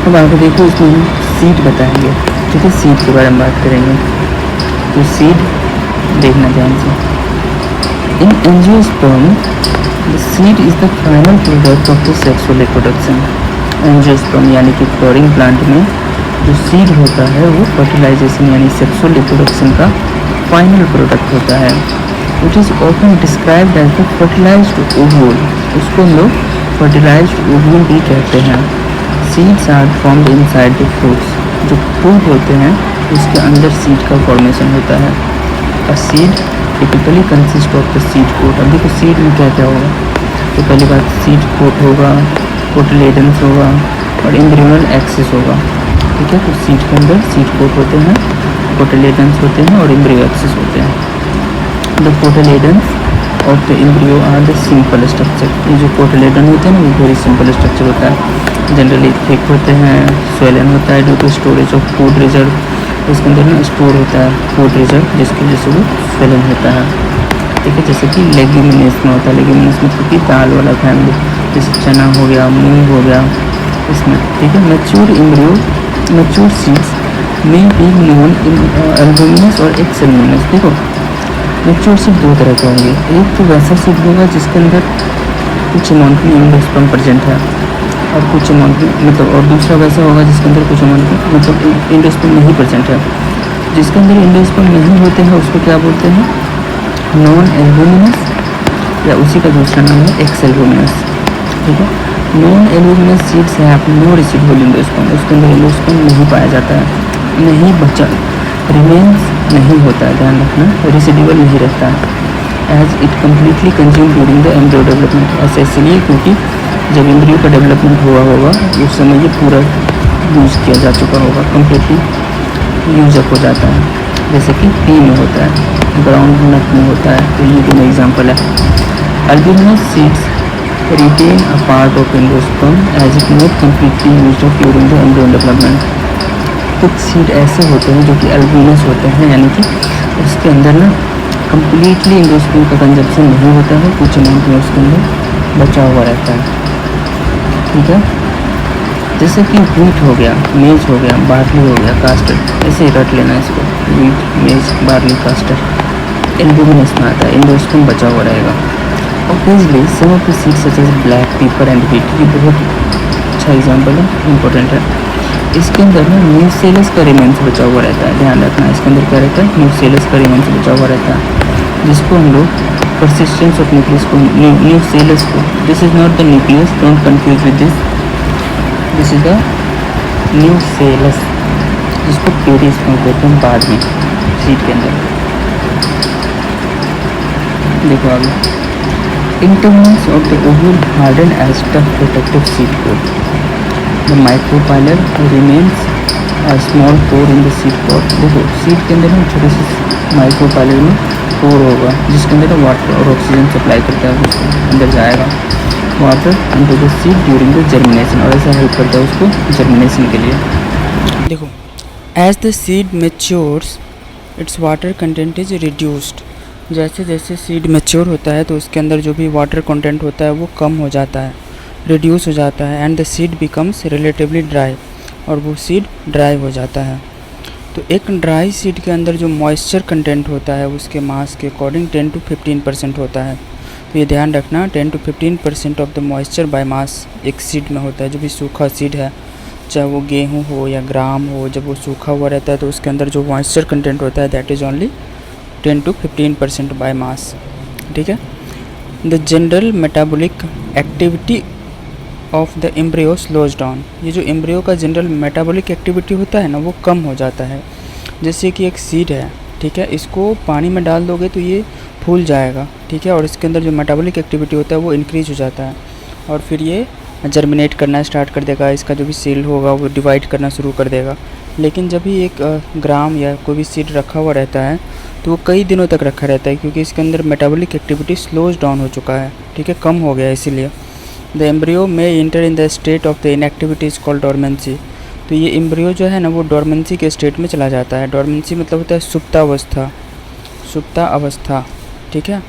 अब आगे देखो, इसमें हम सीड बताएंगे, ठीक है, सीड के बारे में बात करेंगे। तो सीड देखना ध्यान से। इन angiosperm the seed is the final product of the sexual reproduction. Angiosperm यानी कि फ्लोरिंग प्लांट में जो सीड होता है वो फर्टिलाइजेशन यानी सेक्सुअल रिप्रोडक्शन का फाइनल प्रोडक्ट होता है। It is often described as the fertilised ovule. उसको हम लोग फर्टिलाइज्ड ओव्यूल भी कहते हैं। Seeds are formed inside the fruits. जो फ्रूट होते हैं उसके अंदर सीड का फॉर्मेशन होता है। A seed typically consist of the seed coat. अब देखो सीड में क्या क्या होगा। तो पहली बात, सीड कोट होगा, कोटिलेडन्स होगा और एम्ब्रियोनल एक्सिस होगा, ठीक है। तो सीड के अंदर सीड कोट होते हैं, कोटिलेडन्स होते हैं और एम्ब्रियो एक्सिस होते हैं। The cotyledons of the embryo are the simple structure. ये जो कोटिलेडन होते हैं ना वो वेरी सिंपल स्ट्रक्चर होता है, जनरली थिक होते हैं, स्वेलन होता है due to storage of food reserve. इसके अंदर ना स्टोर होता है फूड रिजर्व जिसकी वजह से वो स्वेलन होता है, ठीक है। जैसे कि लेग्यूमिनस में होता है, लेग्यूमिनस में क्योंकि दाल वाला फैमिली, जैसे चना हो गया, मूंग हो गया, इसमें, ठीक है। मैच्योर एम्ब्रियो, मैच्योर सीड्स में बी नोन इन एल्बुमिनस और एक्सेल्युमिनस। देखो मैच्योर सीड दो तरह के होंगे, एक तो वैसा सीड होगा जिसके अंदर कुछ अमाउंट में एंडोस्पर्म प्रेजेंट है और कुछ अमाउंट में मतलब, और दूसरा वैसा होगा जिसके अंदर कुछ अमाउंट में मतलब एंडोस्पर्म नहीं प्रेजेंट है। जिसके अंदर एंडोस्पर्म नहीं होते हैं उसको क्या बोलते हैं, नॉन एल्बुमिनस, या उसी का दूसरा नाम है एक्स एल्बुमिनस, ठीक है। नॉन एल्बुमिनस सीड्स है नो रिसीडुअल एंडोस्पर्म। उसके अंदर एंडोस्पर्म नहीं पाया जाता है, नहीं बचा, रिमेन्स नहीं होता है, ध्यान रखना, रिसीडुअल नहीं रहता है। As it completely consume during the embryo development. ऐसा इसलिए क्योंकि जब एम्ब्रियो का डेवलपमेंट हुआ होगा उस समय ये पूरा यूज़ किया जा चुका होगा, कम्प्लीटली यूज अप हो जाता है। जैसे कि पी में होता है, ग्राउंड नट में होता है, तो ये दोनों एग्जाम्पल है। Albuminous seeds retain a part of endosperm as it not completely used up during the embryo development. कुछ सीड ऐसे होते हैं जो कि अल्बुमिनस होते हैं, यानी कि उसके अंदर ना कम्प्लीटली एंडोस्पर्म का कंजप्शन नहीं होता है, कुछ अमाउंट में उसके अंदर बचा हुआ रहता है, ठीक है। जैसे कि व्हीट हो गया, मेज हो गया, बार्ली हो गया, कास्टर, ऐसे ही रट लेना इसको, व्हीट, मेज, बार्ली, कास्टर एल्बुमिनस में आता है, एंडोस्पर्म बचा हुआ रहेगा। Obviously some of the seeds such as black pepper and wheat, ये बहुत अच्छा एग्जाम्पल है, इम्पोर्टेंट है। इसके अंदर ना न्यूसेलस का रिमेंस बचा हुआ रहता है, ध्यान रखना। इसके अंदर क्या रहता है, न्यूसेलस का रिमेंस बचा हुआ रहता है, जिसको हम लोग परसिस्टेंस ऑफ न्यूक्लियस को, न्यूसेलस को, this is not the nucleus, don't confuse with this is the nucellus, जिसको पेरिस्पर्म कहते हैं बाद में सीड के अंदर। देखो आगे, internals of the ovule harden as tough protective seed coat. The micropylar remains a small pore in the seed pot. देखो सीड के अंदर ना छोटे से माइक्रोपाइलर में पोर होगा जिसके अंदर वाटर और ऑक्सीजन सप्लाई करता है, उसके अंदर जाएगा water into the seed during the germination, और ऐसा हेल्प करता है उसको जर्मिनेशन के लिए। देखो as the seed matures its water content is reduced. जैसे जैसे सीड मैच्योर होता है तो उसके अंदर जो भी वाटर कंटेंट होता है वो कम हो जाता है, रिड्यूस हो जाता है, and the seed becomes relatively dry, और वो सीड ड्राई हो जाता है। तो एक ड्राई सीड के अंदर जो मॉइस्चर कंटेंट होता है उसके मास के अकॉर्डिंग 10 to 15% होता है। तो ये ध्यान रखना, 10 to 15% of the moisture by mass एक सीड में होता है। जो भी सूखा सीड है, चाहे वो गेहूँ हो या ग्राम हो, जब वो सूखा हुआ रहता है तो उसके अंदर जो मॉइस्चर कंटेंट होता है that is only 10 to 15% by mass, ठीक है। The general metabolic activity of the embryo slows down. ये जो एम्ब्रियो का जनरल मेटाबॉलिक एक्टिविटी होता है ना वो कम हो जाता है। जैसे कि एक सीड है, ठीक है, इसको पानी में डाल दोगे तो ये फूल जाएगा, ठीक है, और इसके अंदर जो मेटाबॉलिक एक्टिविटी होता है वो इंक्रीज हो जाता है और फिर ये जर्मिनेट करना स्टार्ट कर देगा, इसका जो भी सेल होगा वो डिवाइड करना शुरू कर देगा। लेकिन जब भी एक ग्राम या कोई भी सीड रखा हुआ रहता है तो वो कई दिनों तक रखा रहता है क्योंकि इसके अंदर मेटाबॉलिक एक्टिविटी स्लोज डाउन हो चुका है, ठीक है, कम हो गया है इसीलिए। द एम्ब्रियो में inter in the state of the inactivity is called dormancy. तो ये एम्ब्रियो जो है ना वो डोरमेंसी के स्टेट में चला जाता है। डोरमेंसी मतलब होता है सुप्तावस्था, सुप्ता अवस्था, ठीक है।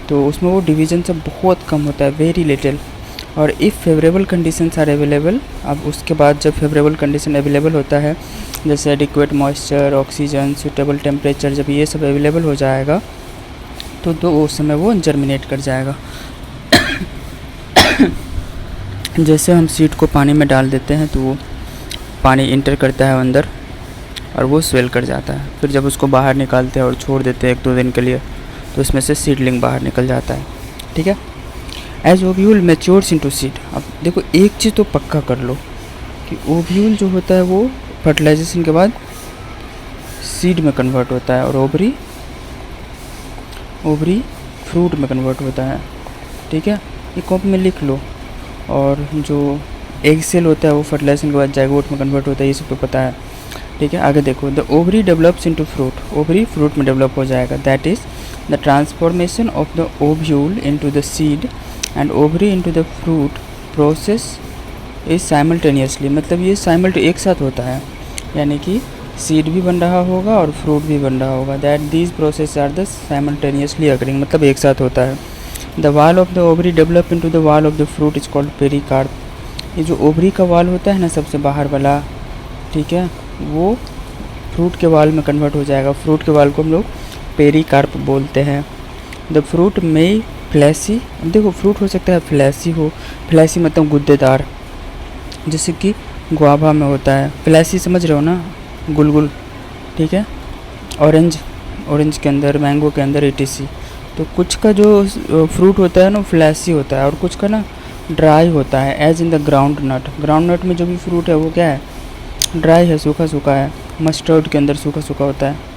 तो उसमें वो डिवीजन सब बहुत कम होता है, वेरी लिटिल। और if favourable conditions are available, अब उसके बाद जब फेवरेबल कंडीशन अवेलेबल होता है, जैसे adequate moisture, oxygen, suitable temperature, जब ये सब अवेलेबल हो जाएगा तो उस समय वो जर्मिनेट कर जाएगा। जैसे हम सीड को पानी में डाल देते हैं तो वो पानी इंटर करता है अंदर और वो स्वेल कर जाता है। फिर जब उसको बाहर निकालते हैं और छोड़ देते हैं 1-2 दिन के लिए, तो इसमें से सीडलिंग बाहर निकल जाता है। ठीक है। As ovule matures into seed. अब देखो एक चीज़ तो पक्का कर लो कि ओव्यूल जो होता है वो फर्टिलाइजेशन के बाद सीड में कन्वर्ट होता है और ओवरी फ्रूट में कन्वर्ट होता है। ठीक है, ये कॉपी में लिख लो। और जो एग सेल होता है वो फर्टिलाइजेशन के बाद जाइगोट में कन्वर्ट होता है, ये सब तो पता है। ठीक है, आगे देखो, the ovary develops into fruit. Ovary fruit में डेवलप हो जाएगा। That is the transformation of the ovule into the seed and ovary into the fruit process is simultaneously. मतलब ये एक साथ होता है, यानी कि सीड भी बन रहा होगा और फ्रूट भी बन रहा होगा। That these process are the simultaneously occurring, मतलब एक साथ होता है। The wall of the ovary develop into the wall of the fruit is called pericarp. ये जो ओवरी का वाल होता है ना, सबसे बाहर वाला, ठीक है, वो फ्रूट के वाल में कन्वर्ट हो जाएगा। फ्रूट के वाल को हम लोग पेरिकार्प बोलते हैं। द फ्रूट में फ्लैसी, अब देखो फ्रूट हो सकता है फ्लैसी हो, फ्लैसी मतलब गुद्देदार, जैसे कि गुआवा में होता है। फ्लैसी समझ रहे हो ना, गुलगुल। ठीक है, ऑरेंज के अंदर, मैंगो के अंदर etc। तो कुछ का जो फ्रूट होता है ना फ्लैसी होता है और कुछ का ना ड्राई होता है। As in the groundnut में जो भी फ्रूट है वो क्या है, ड्राई है, सूखा सूखा है। मस्टर्ड के अंदर सूखा सूखा होता है।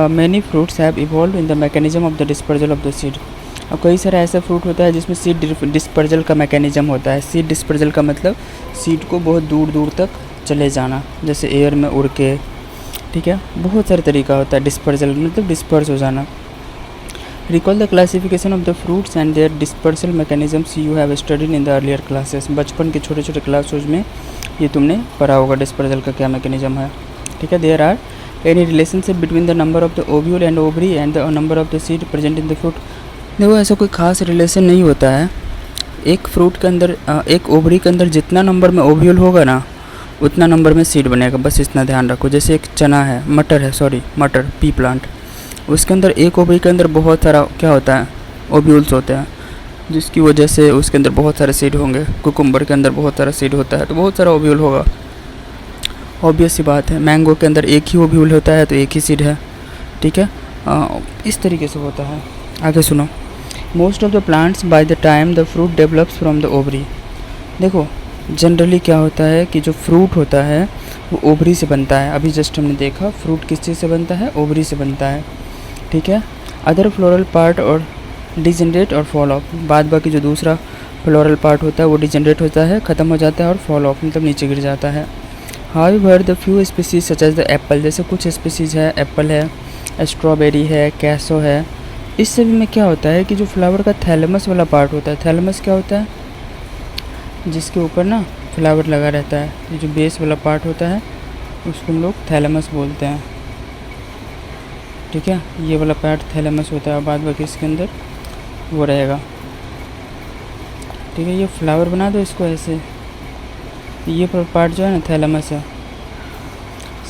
Many fruits have evolve in the mechanism of the dispersal of the seed. और कई सारा ऐसा फ्रूट होता है जिसमें सीड डिस्पर्जल का मैकेनिज्म होता है। सीड डिस्पर्जल का मतलब सीड को बहुत दूर दूर तक चले जाना, जैसे एयर में उड़ के। ठीक है, बहुत सारे तरीका होता है। डिस्पर्जल मतलब डिस्पर्स हो जाना। Recall the classification of the fruits and their dispersal mechanisms you have studied in the earlier classes. बचपन के छोटे छोटे क्लासेस में ये तुमने पढ़ा होगा डिस्पर्जल का क्या मैकेनिज्म है। ठीक है, there are any relationship between the number of the ovule and ovary and the number of the seed present in the fruit. देखो ऐसा कोई खास रिलेशन नहीं होता है। एक फ्रूट के अंदर, एक ओवरी के अंदर जितना नंबर में ओव्यूल होगा ना, उतना नंबर में सीड बनेगा। बस इतना ध्यान रखो। जैसे एक चना है, मटर पी प्लांट, उसके अंदर एक ओवरी के अंदर बहुत सारा क्या होता है, ओव्यूल्स होते हैं, जिसकी वजह से उसके अंदर बहुत सारे सीड होंगे। कुकुम्बर के अंदर बहुत सारा सीड होता है तो बहुत सारा ओव्यूल होगा, ऑब्वियस सी बात है। मैंगो के अंदर एक ही ओव्यूल होता है तो एक ही सीड है। ठीक है, इस तरीके से होता है। आगे सुनो, most of the plants by the time the fruit develops from the ovary. देखो जनरली क्या होता है कि जो फ्रूट होता है वो ओवरी से बनता है। अभी जस्ट हमने देखा फ्रूट किस चीज़ से बनता है, ओवरी से बनता है। ठीक है, अदर फ्लोरल पार्ट और डिजेनरेट और फॉल ऑफ। बाद बाकी जो दूसरा फ्लोरल पार्ट होता है वो डिजेनरेट होता है, ख़त्म हो जाता है, और फॉल ऑफ मतलब नीचे गिर जाता है। However the few species such as the apple, जैसे कुछ स्पीसीज है, एप्पल है, स्ट्रॉबेरी है, कैसो है, इस सभी में क्या होता है कि जो फ्लावर का थैलेमस वाला पार्ट होता है, थैलेमस क्या होता है, जिसके ऊपर ना फ्लावर लगा रहता है, ये जो बेस वाला पार्ट होता है उसको हम लोग थैलेमस बोलते हैं। ठीक है, ये वाला पार्ट थैलेमस होता है, बाद बाकी इसके अंदर वो रहेगा। ठीक है, ये फ्लावर बना दो इसको ऐसे, ये पार्ट जो है ना थैलेमस है,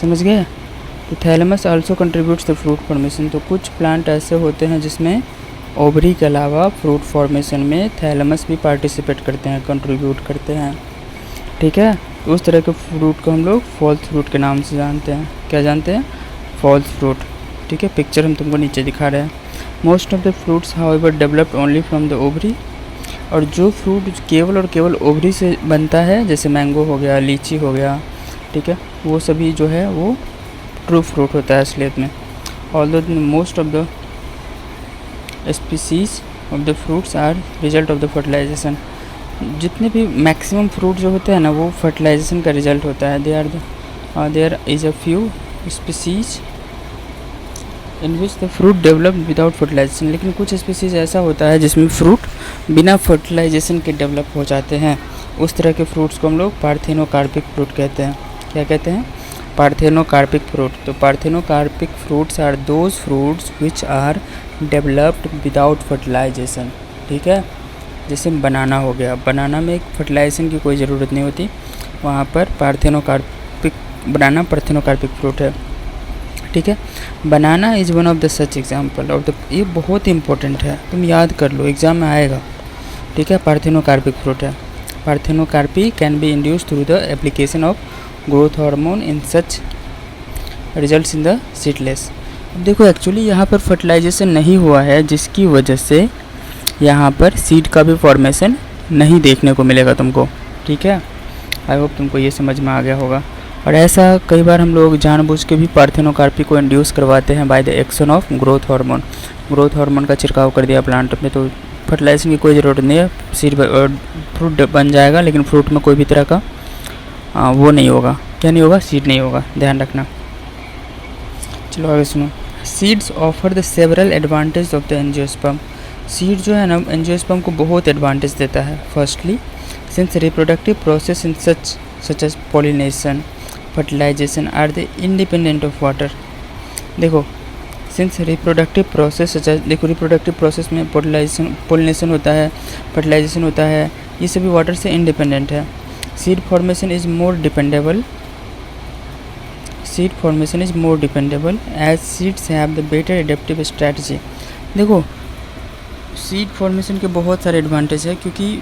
समझ गए। तो thalamus also contributes the fruit formation. तो कुछ प्लांट ऐसे होते हैं जिसमें ओवरी के अलावा फ्रूट फॉर्मेशन में थैलेमस भी पार्टिसिपेट करते हैं, कंट्रीब्यूट करते हैं। ठीक है, तो उस तरह के फ्रूट को हम लोग फॉल्स फ्रूट के नाम से जानते हैं। क्या जानते हैं? False fruit. ठीक है, पिक्चर हम तुमको नीचे दिखा रहे हैं। Most of the fruits however developed only from the ovary. और जो फ्रूट केवल और केवल ओवरी से बनता है, जैसे मैंगो हो गया, लीची हो गया, ठीक है, वो सभी जो है वो ट्रू फ्रूट होता है असलियत में। Although most of the species of the fruits are result of the fertilisation. जितने भी मैक्सिमम फ्रूट जो होते हैं ना वो फर्टिलाइजेशन का रिजल्ट होता है। There is a few species in which the fruit develop without fertilisation. लेकिन कुछ स्पीसीज ऐसा होता है जिसमें फ्रूट बिना फर्टिलाइजेशन के डेवलप हो जाते हैं। उस तरह के फ्रूट्स को हम लोग पार्थेनोकार्पिक फ्रूट कहते हैं। क्या कहते हैं? Parthenocarpic fruit. तो parthenocarpic fruits are those fruits which are developed without fertilization. ठीक है, जैसे बनाना हो गया, बनाना में एक फर्टिलाइजेशन की कोई ज़रूरत नहीं होती, वहाँ पर पार्थेनोकार्पिक, बनाना पार्थेनोकार्पिक फ्रूट है, ठीक है। Banana is one of the such example of the, ये बहुत इंपॉर्टेंट है, तुम याद कर लो, एग्ज़ाम में आएगा, ठीक है। पार्थेनोकार्पिक फ्रूट है। Parthenocarpy can be induce through the application of growth hormone in such results in the seedless. अब देखो एक्चुअली यहाँ पर फर्टिलाइजेशन नहीं हुआ है, जिसकी वजह से यहाँ पर सीड का भी फॉर्मेशन नहीं देखने को मिलेगा तुमको, ठीक है। आई होप तुमको ये समझ में आ गया होगा। और ऐसा कई बार हम लोग जानबूझ के भी पार्थेनोकार्पी को इंड्यूस करवाते हैं by the action of growth hormone. Growth hormone का छिड़काव कर दिया प्लांट में, तो फर्टिलाइजेशन की कोई ज़रूरत नहीं है, सीड फ्रूट बन जाएगा, लेकिन फ्रूट में कोई भी तरह का वो नहीं होगा, क्या नहीं होगा, सीड नहीं होगा, ध्यान रखना। चलो आगे सुनो। Seeds offer the several advantage of the angiosperm. Seed जो है ना एंजियोस्पर्म को बहुत एडवांटेज देता है। Firstly, since reproductive process in such as pollination, fertilisation are the independent of water. देखो सिंस रिप्रोडक्टिव प्रोसेस, देखो रिप्रोडक्टिव प्रोसेस में पॉलिनेशन होता है, फर्टिलाइजेशन होता है, ये सभी वाटर से इंडिपेंडेंट है। Seed formation is more dependable, seed formation is more dependable as seeds have the better adaptive strategy. देखो सीड फॉर्मेशन के बहुत सारे एडवांटेज है, क्योंकि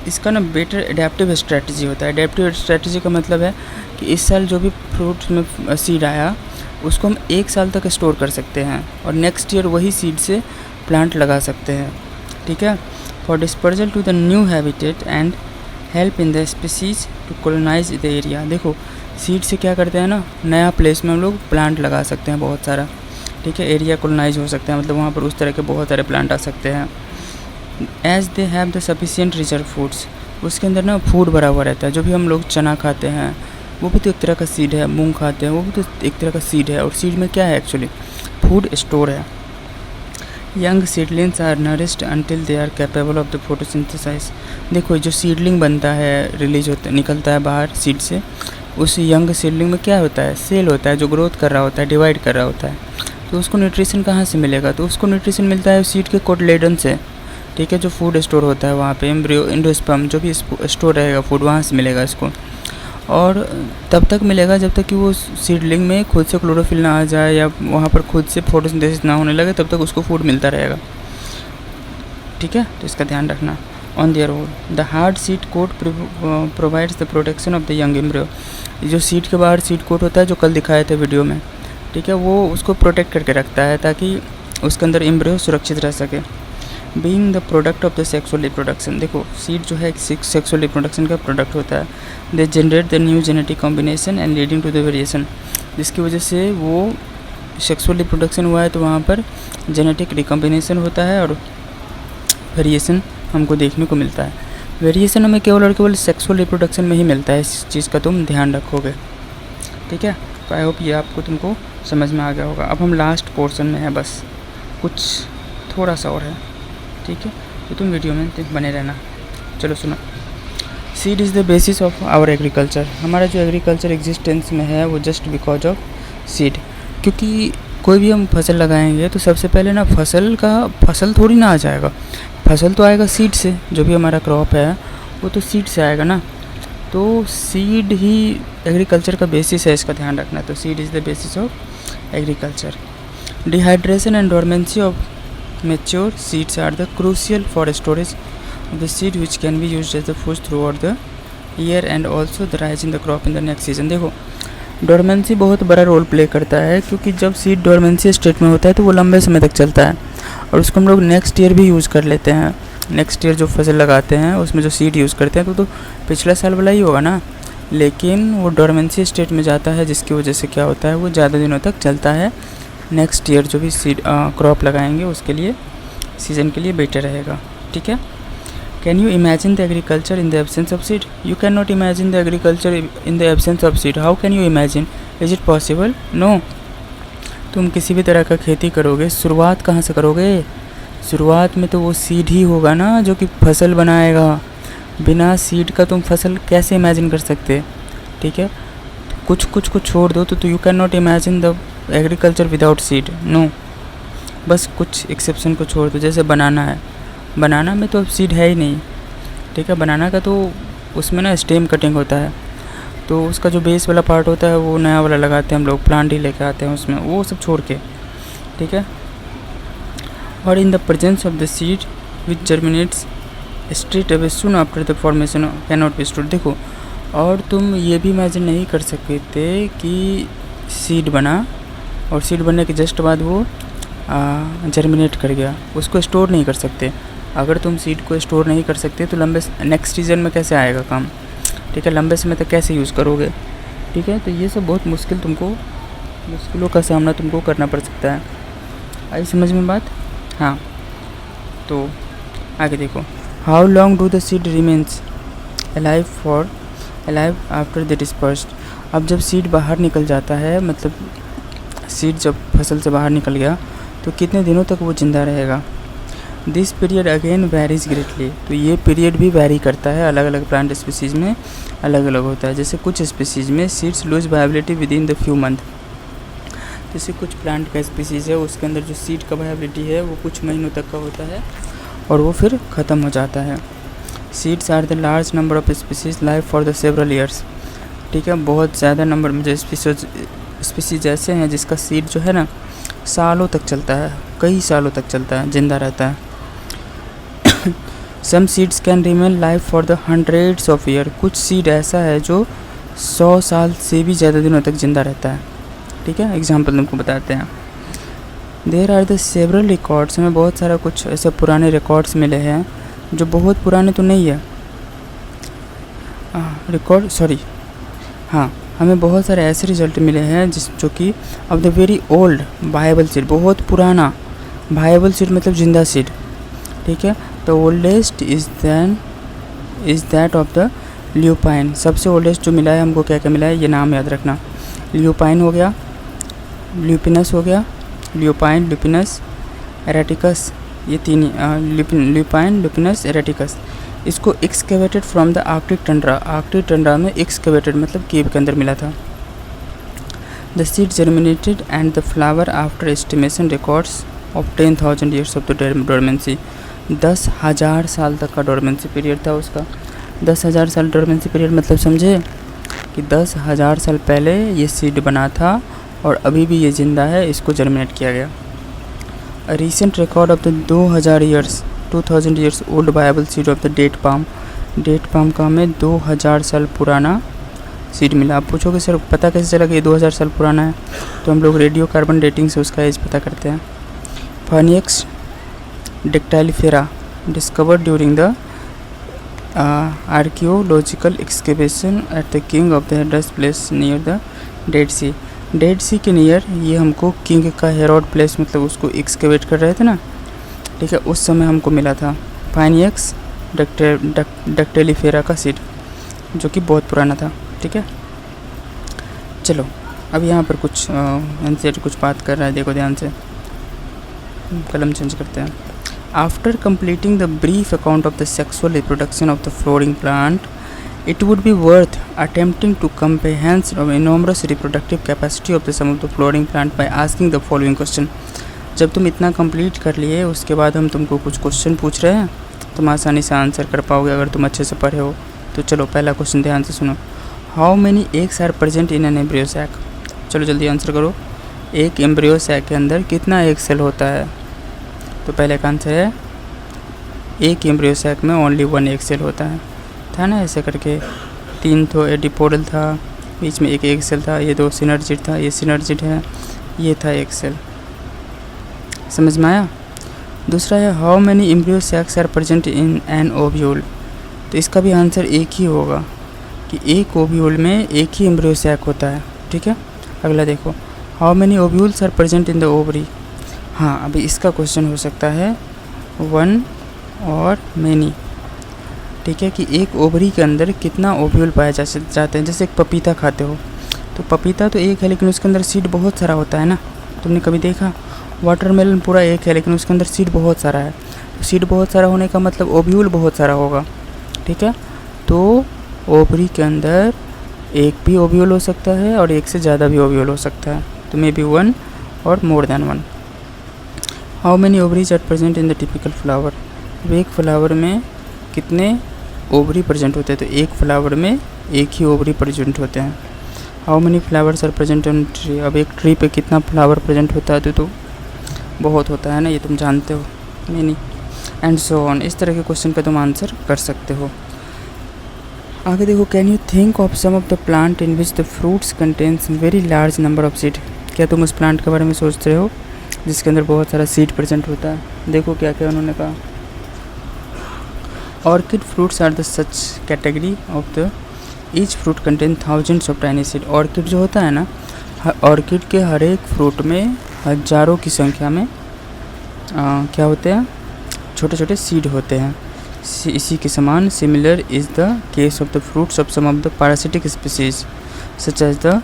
इसका ना बेटर एडेप्टिव स्ट्रैटेजी होता है। एडेप्टिव स्ट्रैटेजी का मतलब है कि इस साल जो भी फ्रूट में सीड आया उसको हम 1 साल तक स्टोर कर सकते हैं और नेक्स्ट ईयर वही सीड से प्लांट लगा सकते हैं, ठीक है। For dispersal to the new habitat and help in the species to colonise the area. देखो सीड से क्या करते हैं ना, नया प्लेस में हम लोग प्लांट लगा सकते हैं बहुत सारा, ठीक है। एरिया कॉलोनाइज हो सकता है, मतलब वहाँ पर उस तरह के बहुत सारे प्लांट आ सकते हैं। As they have the sufficient reserve foods, उसके अंदर ना फूड भरा हुआ रहता है। जो भी हम लोग चना खाते हैं वो भी तो एक तरह का सीड है, मूंग खाते हैं वो भी तो एक तरह का सीड है, और सीड में क्या है एक्चुअली, फूड स्टोर है। Young seedlings are nourished until they are capable of the photosynthesize. देखो जो सीडलिंग बनता है, रिलीज होता है, निकलता है बाहर सीड से, उस यंग सीडलिंग में क्या होता है, सेल होता है जो ग्रोथ कर रहा होता है, डिवाइड कर रहा होता है। तो उसको न्यूट्रिशन कहाँ से मिलेगा, तो उसको न्यूट्रिशन मिलता है सीड के कोटलेडन से, ठीक है। जो फूड स्टोर होता है वहाँ पे एम्ब्रियो, एंडोस्पर्म, जो भी स्टोर रहेगा फूड वहाँ से मिलेगा इसको। और तब तक मिलेगा जब तक कि वो सीडलिंग में खुद से क्लोरोफिल ना आ जाए या वहाँ पर खुद से फोटोसिंथेसिस ना होने लगे, तब तक उसको फूड मिलता रहेगा, ठीक है। तो इसका ध्यान रखना। On their own the hard seed coat provides the protection of the young embryo. जो सीड के बाहर सीड कोट होता है जो कल दिखाए थे वीडियो में, ठीक है, वो उसको प्रोटेक्ट करके रखता है ताकि उसके अंदर एम्ब्रियो सुरक्षित रह सके। Being the product of the sexual reproduction, देखो सीड जो है सेक्सुअल रिप्रोडक्शन का प्रोडक्ट होता है। They generate the new genetic combination and leading to the variation, जिसकी वजह से वो सेक्सुअल रिप्रोडक्शन हुआ है तो वहाँ पर जेनेटिक रिकॉम्बिनेशन होता है और वेरिएशन हमको देखने को मिलता है। वेरिएशन हमें केवल और केवल सेक्सुअल रिप्रोडक्शन में ही मिलता है, इस चीज़ का तुम ध्यान रखोगे, ठीक है। तो आई होप ये आपको तुमको समझ में आ गया होगा। अब हम लास्ट पोर्शन में है, बस कुछ थोड़ा सा और है, ठीक है, तो तुम वीडियो में बने रहना। चलो सुनो। Seed is the basis of our agriculture. हमारा जो एग्रीकल्चर एग्जिस्टेंस में है वो जस्ट बिकॉज ऑफ सीड। क्योंकि कोई भी हम फसल लगाएंगे तो सबसे पहले ना फसल थोड़ी ना आ जाएगा, फसल तो आएगा सीड से। जो भी हमारा क्रॉप है वो तो सीड से आएगा ना, तो सीड ही एग्रीकल्चर का बेसिस है, इसका ध्यान रखना। तो seed is the basis of agriculture. Dehydration and dormancy of mature seeds are the crucial for storage of the seed which can be used as the food throughout the year and also the rise in the crop in the next season। देखो dormancy बहुत बड़ा role play करता है, क्योंकि जब seed dormancy state में होता है तो वो लंबे समय तक चलता है और उसको हम लोग नेक्स्ट ईयर भी यूज़ कर लेते हैं। नेक्स्ट ईयर जो फसल लगाते हैं उसमें जो सीड यूज़ करते हैं तो पिछला साल वाला ही होगा ना, लेकिन वो डोरमेंसी स्टेट में जाता है, जिसकी वजह से क्या होता है वो ज़्यादा दिनों तक चलता है। नेक्स्ट ईयर जो भी सीड क्रॉप लगाएंगे उसके लिए सीज़न के लिए बेटर रहेगा, ठीक है। Can you imagine the agriculture in the absence of seed? You can not imagine the agriculture in the absence of seed. How can you imagine? Is it possible? No. तुम किसी भी तरह का खेती करोगे, शुरुआत कहाँ से करोगे? शुरुआत में तो वो सीड ही होगा ना जो कि फसल बनाएगा। बिना सीड का तुम फसल कैसे इमेजिन कर सकते, ठीक है। कुछ को छोड़ दो तो you can not imagine the agriculture without seed, no. बस कुछ एक्सेप्शन को छोड़ दो, जैसे बनाना है, बनाना में तो अब सीड है ही नहीं, ठीक है। बनाना का तो उसमें ना स्टेम कटिंग होता है, तो उसका जो बेस वाला पार्ट होता है वो नया वाला लगाते हैं हम लोग, प्लांट ही लेके आते हैं उसमें, वो सब छोड़ के, ठीक है। और in the presence of the seed which germinates straight away soon after the formation can not be stored. देखो, और तुम ये भी इमेजिन नहीं कर सकते कि सीड बना और सीड बनने के जस्ट बाद वो जर्मिनेट कर गया, उसको स्टोर नहीं कर सकते। अगर तुम सीड को स्टोर नहीं कर सकते तो लंबे नेक्स्ट सीजन में कैसे आएगा काम, ठीक है, लंबे समय तक कैसे यूज़ करोगे, ठीक है। तो ये सब बहुत मुश्किलों का सामना तुमको करना पड़ सकता है। आई समझ में बात? हाँ, तो आगे देखो, how long do the seed remains alive after the dispersed. अब जब सीड बाहर निकल जाता है, मतलब सीड जब फसल से बाहर निकल गया तो कितने दिनों तक वो ज़िंदा रहेगा। This period again varies greatly. तो ये पीरियड भी वेरी करता है, अलग अलग प्लांट स्पीसीज़ में अलग अलग होता है। जैसे कुछ स्पीसीज़ में seeds lose viability within the few month. जैसे कुछ प्लांट का स्पीसीज़ है उसके अंदर जो सीड का वायबिलिटी है वो कुछ महीनों तक का होता है और वो फिर ख़त्म हो जाता है। Seeds are the large number of species live for the several years, ठीक है। बहुत ज़्यादा नंबर में जो स्पीसीज ऐसे हैं जिसका सीड जो है ना सालों तक चलता है, कई सालों तक चलता है, ज़िंदा रहता है। Some seeds can remain live for the hundreds of year. कुछ सीड ऐसा है जो 100 साल से भी ज़्यादा दिनों तक ज़िंदा रहता है, ठीक है। एग्जाम्पल तुमको बताते हैं। There are the several records. हमें बहुत सारा कुछ ऐसे पुराने रिकॉर्ड्स मिले हैं जो बहुत पुराने तो नहीं है, हमें बहुत सारे ऐसे रिजल्ट मिले हैं जो कि of the very old viable seed, बहुत पुराना वायबल सीड मतलब जिंदा सीड, ठीक है। The oldest is that of the lupin. सबसे ओल्डेस्ट जो मिला है हमको, क्या क्या मिला है ये नाम याद रखना। ल्यूपाइन हो गया, ल्यूपिनस हो गया, ल्यूपाइन, ल्यूपिनस, एरेटिकस, ये तीन ल्यूपाइन, ल्यूपिनस, एरेटिकस। इसको excavated from the Arctic tundra. Arctic tundra में एक्सकेवेटेड मतलब केव के अंदर मिला था। The seed germinated and the flower after estimation records of 10,000 years of the dormancy. 10,000 साल तक का डोरमेंसी पीरियड था उसका। 10,000 साल डोरमेंसी पीरियड मतलब समझे कि 10,000 साल पहले ये सीड बना था और अभी भी ये ज़िंदा है, इसको जर्मिनेट किया गया। A recent record of the 2000 years old viable seed of the date palm। Date palm का हमें 2000 साल पुराना सीड मिला। आप पूछोगे सर पता कैसे चला कि ये 2000 साल पुराना है, तो हम लोग रेडियो कार्बन डेटिंग से उसका एज पता करते हैं। Phoenix dactylifera discovered during the archaeological excavation at the king of the Herod's place near the Dead Sea. Dead Sea के नियर ये हमको किंग का हेरोड प्लेस मतलब उसको एक्सकेवेट कर रहे थे ना, ठीक है, उस समय हमको मिला था फाइनियक्स डेक्टाइलिफेरा का सीड जो कि बहुत पुराना था, ठीक है। चलो अब यहाँ पर कुछ एनसीईआरटी कुछ बात कर रहा है, देखो ध्यान से, कलम चेंज करते हैं। After completing the brief account of the sexual reproduction of the flowering plant, it would be worth attempting to comprehend the enormous reproductive capacity of the some of the flowering plant by asking the following question। जब तुम इतना complete कर लिए उसके बाद हम तुमको कुछ क्वेश्चन पूछ रहे हैं, तुम आसानी से आंसर कर पाओगे अगर तुम अच्छे से पढ़े हो तो। चलो पहला क्वेश्चन ध्यान से सुनो। How many eggs are present in an embryo sac. चलो जल्दी आंसर करो। एक एम्ब्रियो सैक के अंदर कितना एग सेल होता है? तो पहले का आंसर है एक एम्ब्रियो सैक में ओनली 1 एग सेल होता है, था ना, ऐसे करके 3 तो एडिपोडल था, बीच में एक एग सेल था, ये 2 सिनर्जिड था, ये सिनर्जिड है, ये था एग सेल। समझ में आया? दूसरा है how many embryo sacs are present in an ovule. तो इसका भी आंसर एक ही होगा कि एक ओव्यूल में एक ही एम्ब्रियो सैक होता है, ठीक है। अगला देखो, how many ovules are present in the ovary. हाँ, अभी इसका क्वेश्चन हो सकता है 1 और मैनी, ठीक है, कि एक ओवरी के अंदर कितना ओव्यूल पाए जाते हैं। जैसे एक पपीता खाते हो तो पपीता तो एक है लेकिन उसके अंदर सीड बहुत सारा होता है ना, तुमने कभी देखा? वाटरमेलन पूरा एक है लेकिन उसके अंदर सीड बहुत सारा है। तो सीड बहुत सारा होने का मतलब ओव्यूल बहुत सारा होगा, ठीक है। तो ओवरी के अंदर एक भी ओव्यूल हो सकता है और एक से ज़्यादा भी ओव्यूल हो सकता है, तो मे बी 1 और more than 1। How many ovaries are present in the typical flower. अब एक फ्लावर में कितने ओवरी प्रेजेंट होते हैं, तो एक फ्लावर में एक ही ओवरी प्रेजेंट होते हैं। How many flowers are present on tree, अब एक ट्री पे कितना फ्लावर प्रेजेंट होता है, तो बहुत होता है ना, ये तुम जानते हो नहीं। एंड सो ऑन, इस तरह के क्वेश्चन पे तुम आंसर कर सकते हो। आगे देखो, can you think of some of the plant in which the fruits contains very large number of seed, क्या तुम उस प्लांट के बारे में सोच रहे हो जिसके अंदर बहुत सारा सीड प्रेजेंट होता है। देखो क्या क्या उन्होंने कहा, orchid fruits are the such category of the each fruit contain thousands of tiny seed. Orchid जो होता है ना, ऑर्किड के हर एक फ्रूट में हजारों की संख्या में क्या होते हैं, छोटे छोटे सीड होते हैं। इसी के समान similar is the case of the fruits of some of the parasitic species such as the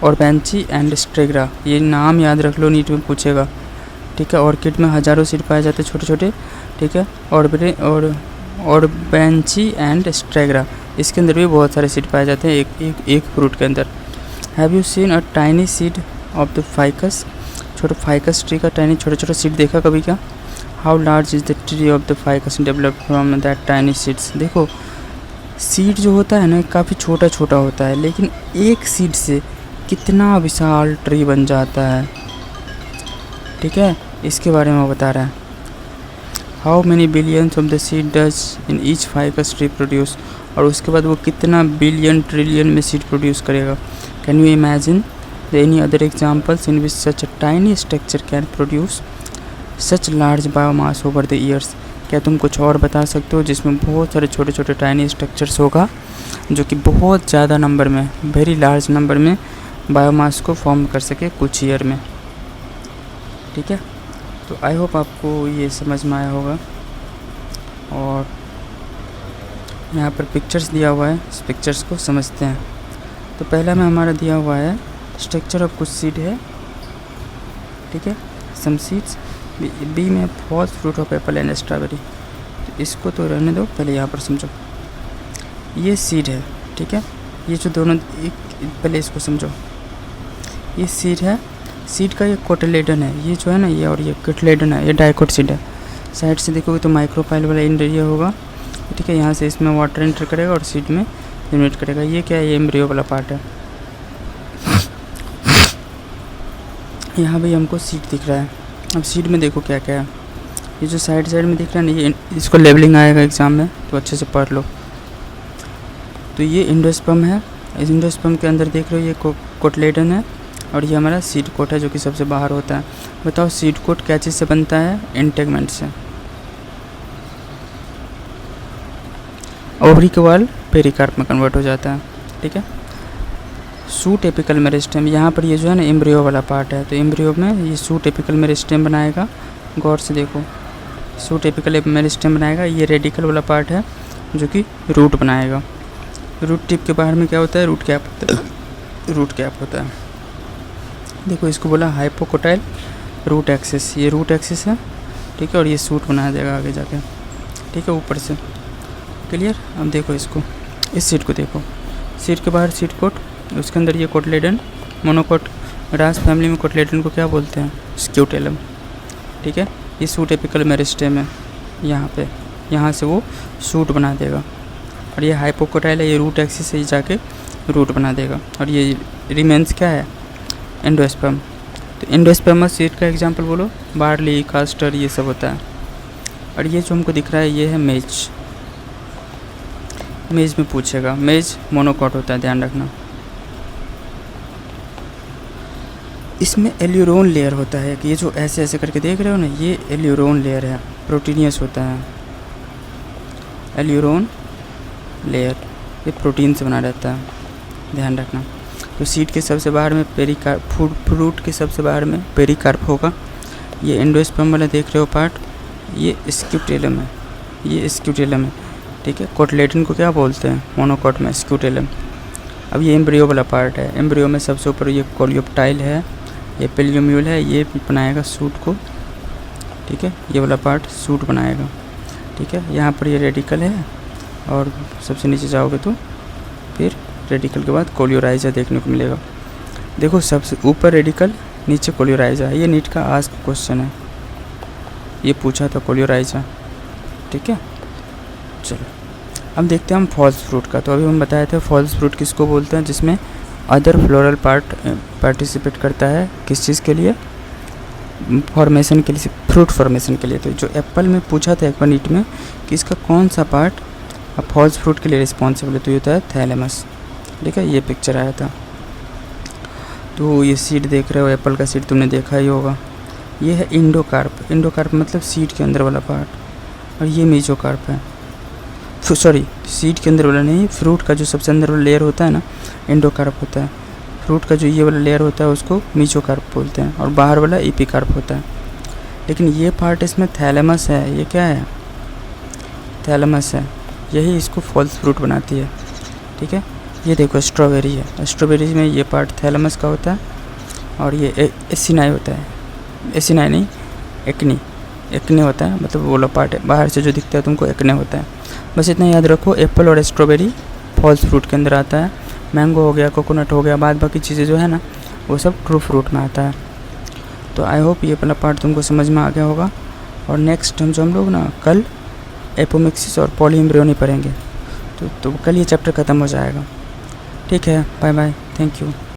Orobanche and Striga. ये नाम याद रख लो, नीट में पूछेगा, ठीक है। ऑर्किड में हजारों सीड पाए जाते हैं छोटे छोटे, ठीक है। ऑर्बेंची एंड स्ट्रेग्रा, इसके अंदर भी बहुत सारे सीड पाए जाते हैं एक फ्रूट के अंदर। Have you seen a tiny seed of the ficus, छोटे फाइकस ट्री का टाइनी छोटा छोटा सीड देखा कभी क्या। How large is the tree of the ficus develop from that tiny seeds. देखो सीड जो होता है ना काफ़ी छोटा छोटा होता है, लेकिन एक सीड से कितना विशाल ट्री बन जाता है, ठीक है, इसके बारे में वो बता रहा है। How many billions of the seed does in each ficus tree produce, और उसके बाद वो कितना बिलियन ट्रिलियन में सीड प्रोड्यूस करेगा। Can you imagine any other examples in which such a tiny structure can produce such large biomass over the years, क्या तुम कुछ और बता सकते हो जिसमें बहुत सारे छोटे छोटे टाइनी स्ट्रक्चर्स होगा जो कि बहुत ज़्यादा नंबर में, वेरी लार्ज नंबर में बायोमास को फॉर्म कर सके कुछ ईयर में, ठीक है। तो आई होप आपको ये समझ में आया होगा। और यहाँ पर पिक्चर्स दिया हुआ है, इस पिक्चर्स को समझते हैं। तो पहला में हमारा दिया हुआ है स्ट्रक्चर ऑफ कुछ सीड है, ठीक है, सम सीड्स। बी में false fruit of apple and strawberry, तो इसको तो रहने दो, पहले यहाँ पर समझो। ये सीड है, ठीक है, ये जो दोनों पहले इसको समझो। ये सीड है, सीड का ये कोटिलेडन है, ये जो है ना ये, और ये कोटिलेडन है, ये डाइकोट सीड है। साइड से देखोगे तो माइक्रोपाइल वाला एरिया होगा, ठीक है, यहाँ से इसमें वाटर एंटर करेगा और सीड में जनरेट करेगा। ये क्या है, ये एम्ब्रियो वाला पार्ट है। यहाँ भी हमको सीड दिख रहा है। अब सीड में देखो क्या क्या है, ये जो साइड में दिख रहा है ना, ये इसको लेबलिंग आएगा एग्ज़ाम में, तो अच्छे से पढ़ लो। तो ये एंडोस्पर्म है, इस एंडोस्पर्म के अंदर देख रहे हो ये कोटिलेडन है, और ये हमारा सीड कोट है जो कि सबसे बाहर होता है। बताओ सीड कोट क्या चीज़ से बनता है, इंटेगमेंट से। ओवरी के वाल पेरिकार्प में कन्वर्ट हो जाता है, ठीक है। सूट एपिकल मेरिस्टेम, यहाँ पर ये जो है ना एम्ब्रियो वाला पार्ट है, तो एम्ब्रियो में ये सूट एपिकल मेरिस्टेम बनाएगा। गौर से देखो, सूट एपिकल मेरिस्टेम बनाएगा। ये रेडिकल वाला पार्ट है जो कि रूट बनाएगा। रूट टिप के बाहर में क्या होता है, रूट कैप होता है, रूट कैप होता है। देखो इसको बोला हाइपोकोटाइल रूट एक्सिस, ये रूट एक्सिस है, ठीक है, और ये सूट बना देगा आगे जाके, ठीक है, ऊपर से। क्लियर। अब देखो इसको, इस सीट को देखो, सीट के बाहर सीट कोट, उसके अंदर ये कोटिलेडन मोनोकोट। रास फैमिली में कोटिलेडन को क्या बोलते हैं, स्क्यूटेलम, ठीक है। ये सूट एपिकल मेरिस्टेम है यहाँ पे, यहाँ से वो सूट बना देगा। और ये हाइपोकोटाइल है, ये रूट एक्सिस से जाके रूट बना देगा। और ये रिमेंस क्या है, एंडोस्पर्म। तो एंडोस्पर्मस सीड का एग्जांपल बोलो, बार्ली, कास्टर, ये सब होता है। और ये जो हमको दिख रहा है ये है मेज। मेज में पूछेगा, मेज मोनोकॉट होता है, ध्यान रखना। इसमें एल्यूरोन लेयर होता है कि ये जो ऐसे ऐसे करके देख रहे हो ना, ये एल्यूरोन लेयर है, प्रोटीनियस होता है। एल्यूरोन लेयर ये प्रोटीन से बना रहता है, ध्यान रखना। तो सीड के सबसे बाहर में पेरिकार्प, फ्रूट के सबसे बाहर में पेरिकार्प होगा। ये एंडोस्पर्म वाला देख रहे हो पार्ट, ये स्क्यूटेलम है, ये स्क्यूटेलम है, ठीक है। कोटिलेडन को क्या बोलते हैं, मोनोकॉट में स्क्यूटेलम। अब ये एम्ब्रियो वाला पार्ट है, एम्ब्रियो में सबसे ऊपर ये कोलियोप्टाइल है, ये पेलियोम्यूल है, ये बनाएगा सूट को, ठीक है, ये वाला पार्ट सूट बनाएगा, ठीक है। यहाँ पर ये रेडिकल है, और सबसे नीचे जाओगे तो फिर रेडिकल के बाद कोलियोराइजा देखने को मिलेगा। देखो सबसे ऊपर रेडिकल, नीचे कोलियोराइजा है। ये नीट का आज का क्वेश्चन है, ये पूछा था कोलियोराइजा, ठीक है। चलो अब देखते हैं हम फॉल्स फ्रूट का। तो अभी हम बताए थे फॉल्स फ्रूट किसको बोलते हैं, जिसमें अदर फ्लोरल पार्ट पार्टिसिपेट करता है किस चीज़ के लिए, फॉर्मेशन के लिए, फ्रूट फॉर्मेशन के लिए। तो जो एप्पल में पूछा था एक बार नीट में कि इसका कौन सा पार्ट फॉल्स फ्रूट के लिए रिस्पॉन्सिबल है, तो ये होता है थैलेमस। ठीक है, ये पिक्चर आया था। तो ये सीड देख रहे हो, एप्पल का सीड तुमने देखा ही होगा। ये है इंडोकार्प। इंडोकार्प मतलब सीड के अंदर वाला पार्ट, और ये मेसोकार्प है। सॉरी, सीड के अंदर वाला नहीं, फ्रूट का जो सबसे अंदर वाला लेयर होता है ना, इंडोकार्प होता है। फ्रूट का जो ये वाला लेयर होता है उसको मेसोकार्प बोलते हैं, और बाहर वाला एपिकार्प होता है। लेकिन ये पार्ट इसमें थैलेमस है। ये क्या है? थैलेमस है। यही इसको फॉल्स फ्रूट बनाती है। ठीक है, ये देखो स्ट्रॉबेरी है। स्ट्रॉबेरी में ये पार्ट थैलेमस का होता है, और ये एसिनाई होता है। एसिनाई नहीं, एक्नी। एक्ने होता है, मतलब वो वाला पार्ट है बाहर से जो दिखता है तुमको, एक्ने होता है। बस इतना याद रखो, एप्पल और स्ट्रॉबेरी फॉल्स फ्रूट के अंदर आता है। मैंगो हो गया, कोकोनट हो गया, बाद बाकी चीज़ें जो है ना वो सब ट्रू फ्रूट में आता है। तो आई होप ये वाला पार्ट तुमको समझ में आ गया होगा। और नेक्स्ट हम लोग ना कल एपोमिक्सिस और पॉलीएम्ब्रियोनी पढ़ेंगे। तो कल ये चैप्टर ख़त्म हो जाएगा। ठीक है, बाय बाय, थैंक यू।